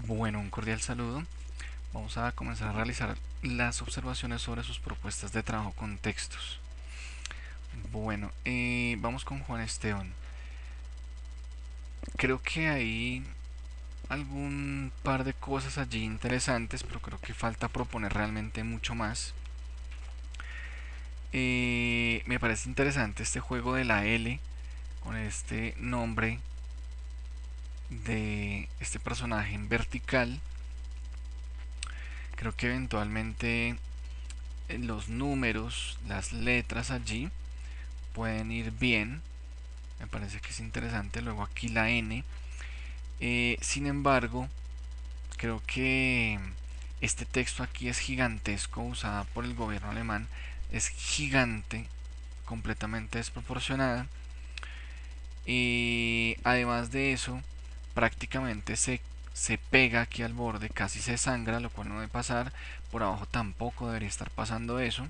Bueno, un cordial saludo. Vamos a comenzar a realizar las observaciones sobre sus propuestas de trabajo con textos. Bueno, vamos con Juan Esteban. Creo que hay algún par de cosas allí interesantes, pero creo que falta proponer realmente mucho más. Me parece interesante este juego de la L con este nombre de este personaje en vertical. Creo que eventualmente los números, las letras allí pueden ir bien. Me parece que es interesante. Luego aquí la N. Sin embargo, creo que este texto aquí es gigantesco, usada por el gobierno alemán. Es gigante, completamente desproporcionada. Y además de eso, prácticamente se pega aquí al borde, casi se sangra, lo cual no debe pasar. Por abajo tampoco debería estar pasando eso.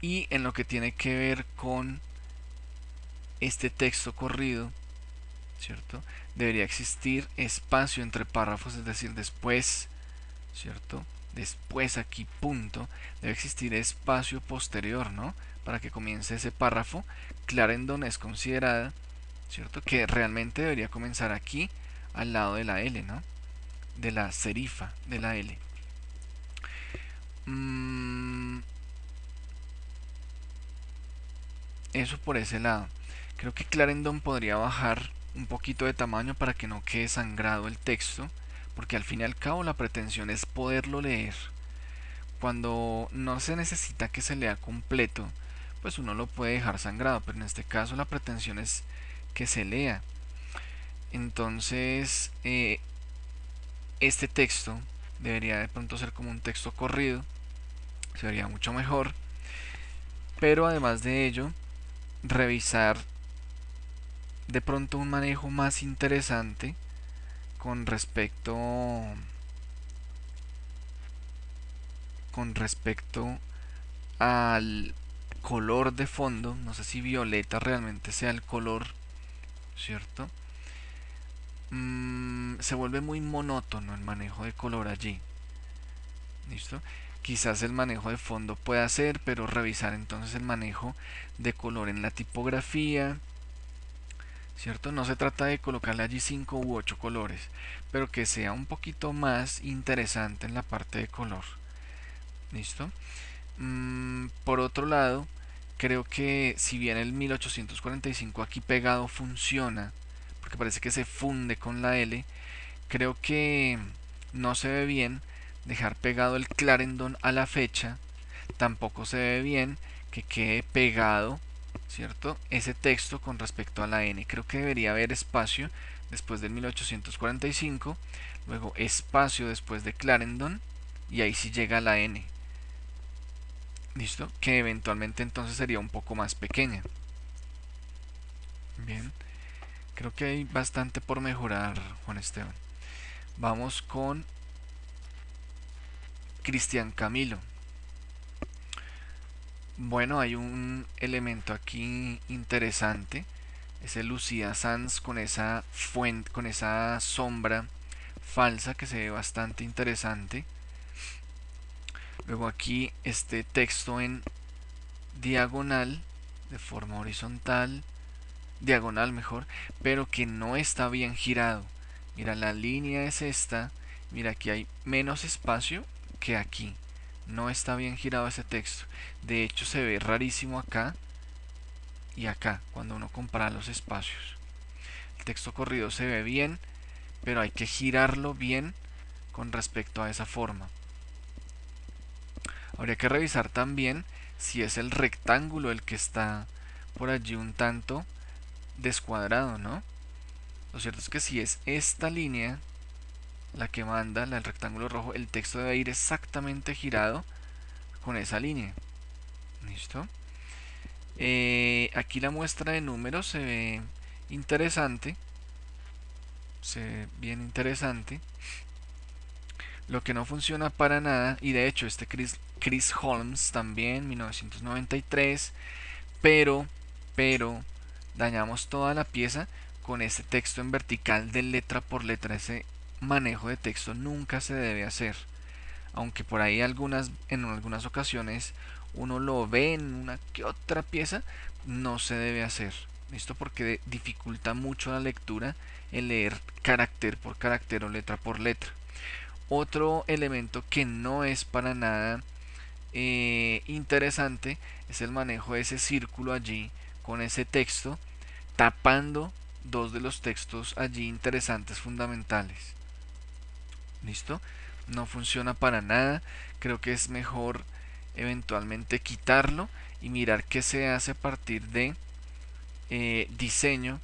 Y en lo que tiene que ver con este texto corrido, ¿cierto? Debería existir espacio entre párrafos, es decir, después, ¿cierto? Después aquí punto, debe existir espacio posterior, ¿no? Para que comience ese párrafo. Clarendon es considerada, ¿cierto? Que realmente debería comenzar aquí, al lado de la L, ¿no? De la serifa de la L. Mm, Eso por ese lado. Creo que Clarendon podría bajar un poquito de tamaño para que no quede sangrado el texto, porque al fin y al cabo la pretensión es poderlo leer. Cuando no se necesita que se lea completo, pues uno lo puede dejar sangrado, pero en este caso la pretensión es que se lea. Entonces, este texto debería de pronto ser como un texto corrido, sería mucho mejor, pero además de ello, revisar de pronto un manejo más interesante con respecto con respecto al color de fondo. No sé si violeta realmente sea el color, ¿cierto? Se vuelve muy monótono el manejo de color allí. ¿Listo? Quizás el manejo de fondo pueda ser, pero revisar entonces el manejo de color en la tipografía, ¿cierto? No se trata de colocarle allí 5 u 8 colores, pero que sea un poquito más interesante en la parte de color. ¿Listo? Por otro lado, creo que si bien el 1845 aquí pegado funciona, porque parece que se funde con la L, creo que no se ve bien dejar pegado el Clarendon a la fecha, tampoco se ve bien que quede pegado, ¿cierto? Ese texto con respecto a la N. Creo que debería haber espacio después del 1845, luego espacio después de Clarendon y ahí sí llega la N. ¿Listo? Que eventualmente entonces sería un poco más pequeña. Bien, creo que hay bastante por mejorar, Juan Esteban. Vamos con Cristian Camilo. Bueno, hay un elemento aquí interesante. Es el Lucía Sanz con esa fuente, con esa sombra falsa que se ve bastante interesante. Luego aquí este texto en diagonal, de forma horizontal, diagonal mejor, pero que no está bien girado. Mira, la línea es esta. Mira, aquí hay menos espacio que aquí. No está bien girado ese texto. De hecho, se ve rarísimo acá y acá cuando uno compara los espacios. El texto corrido se ve bien, pero hay que girarlo bien con respecto a esa forma. Habría que revisar también si es el rectángulo el que está por allí un tanto descuadrado, ¿no? Lo cierto es que si es esta línea la que manda, la del rectángulo rojo, el texto debe ir exactamente girado con esa línea. ¿Listo? Aquí la muestra de números se ve interesante. Se ve bien interesante. Lo que no funciona para nada, y de hecho este Chris Holmes también, 1993, pero dañamos toda la pieza con ese texto en vertical de letra por letra. Ese manejo de texto nunca se debe hacer, aunque por ahí en algunas ocasiones uno lo ve en una que otra pieza. No se debe hacer, ¿listo? Porque dificulta mucho la lectura el leer carácter por carácter o letra por letra. Otro elemento que no es para nada interesante es el manejo de ese círculo allí con ese texto tapando dos de los textos allí interesantes fundamentales. ¿Listo? No funciona para nada. Creo que es mejor eventualmente quitarlo y mirar qué se hace a partir de diseño,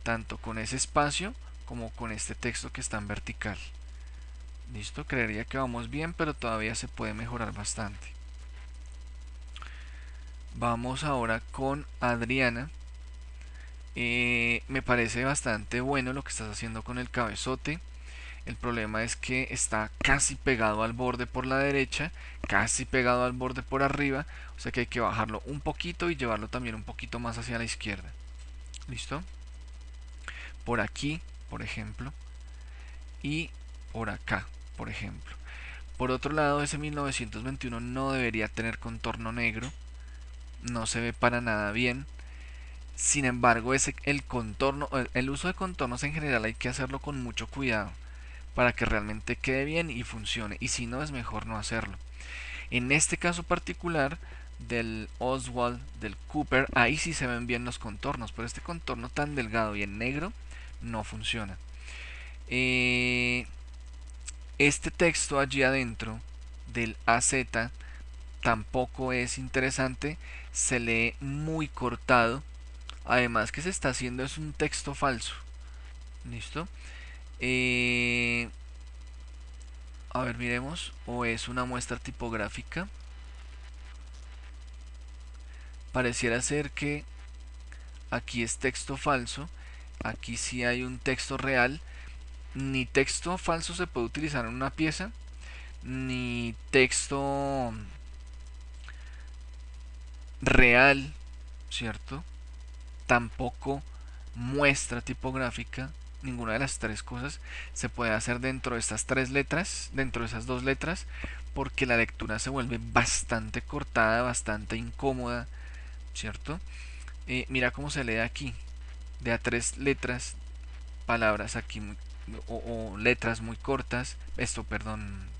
tanto con ese espacio como con este texto que está en vertical. ¿Listo? Creería que vamos bien, pero todavía se puede mejorar bastante. Vamos ahora con Adriana. Me parece bastante bueno lo que estás haciendo con el cabezote. El problema es que está casi pegado al borde por la derecha, casi pegado al borde por arriba, o sea que hay que bajarlo un poquito y llevarlo también un poquito más hacia la izquierda. ¿Listo? Por aquí, por ejemplo, y por acá, por ejemplo. Por otro lado, ese 1921 no debería tener contorno negro, no se ve para nada bien. Sin embargo, el uso de contornos en general hay que hacerlo con mucho cuidado para que realmente quede bien y funcione, y si no es mejor no hacerlo. En este caso particular del Oswald, del Cooper, ahí sí se ven bien los contornos, pero este contorno tan delgado y en negro no funciona. Este texto allí adentro del AZ tampoco es interesante, se lee muy cortado, además que se está haciendo es un texto falso. ¿Listo? A ver, miremos. O es una muestra tipográfica. Pareciera ser que aquí es texto falso. Aquí sí hay un texto real. Ni texto falso se puede utilizar en una pieza, ni texto real, ¿cierto? Tampoco muestra tipográfica. Ninguna de las tres cosas se puede hacer dentro de estas tres letras, dentro de esas dos letras, porque la lectura se vuelve bastante cortada, bastante incómoda, ¿cierto? Mira cómo se lee aquí, de a tres letras, palabras aquí o letras muy cortas,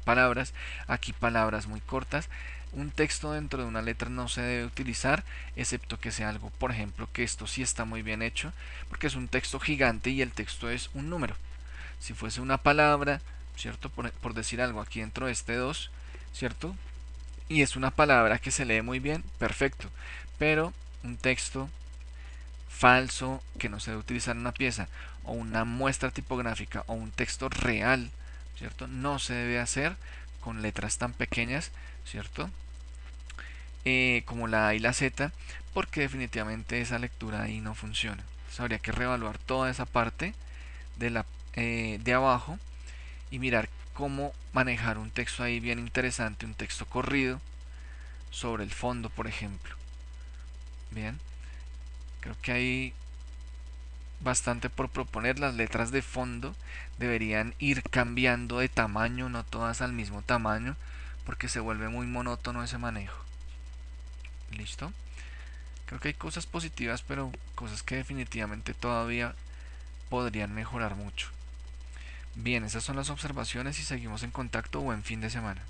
palabras, aquí palabras muy cortas. Un texto dentro de una letra no se debe utilizar, excepto que sea algo, por ejemplo, que esto sí está muy bien hecho, porque es un texto gigante y el texto es un número. Si fuese una palabra, ¿cierto? Por decir algo, aquí dentro de este 2, ¿cierto? Y es una palabra que se lee muy bien, perfecto. Pero un texto falso que no se debe utilizar en una pieza, o una muestra tipográfica, o un texto real, ¿cierto? No se debe hacer con letras tan pequeñas, ¿cierto? Como la A y la Z, porque definitivamente esa lectura ahí no funciona. Entonces habría que reevaluar toda esa parte de abajo y mirar cómo manejar un texto ahí bien interesante, un texto corrido sobre el fondo, por ejemplo. Bien, creo que hay bastante por proponer. Las letras de fondo deberían ir cambiando de tamaño, no todas al mismo tamaño, porque se vuelve muy monótono ese manejo. ¿Listo? Creo que hay cosas positivas, pero cosas que definitivamente todavía podrían mejorar mucho. Bien, esas son las observaciones y seguimos en contacto. Buen fin de semana.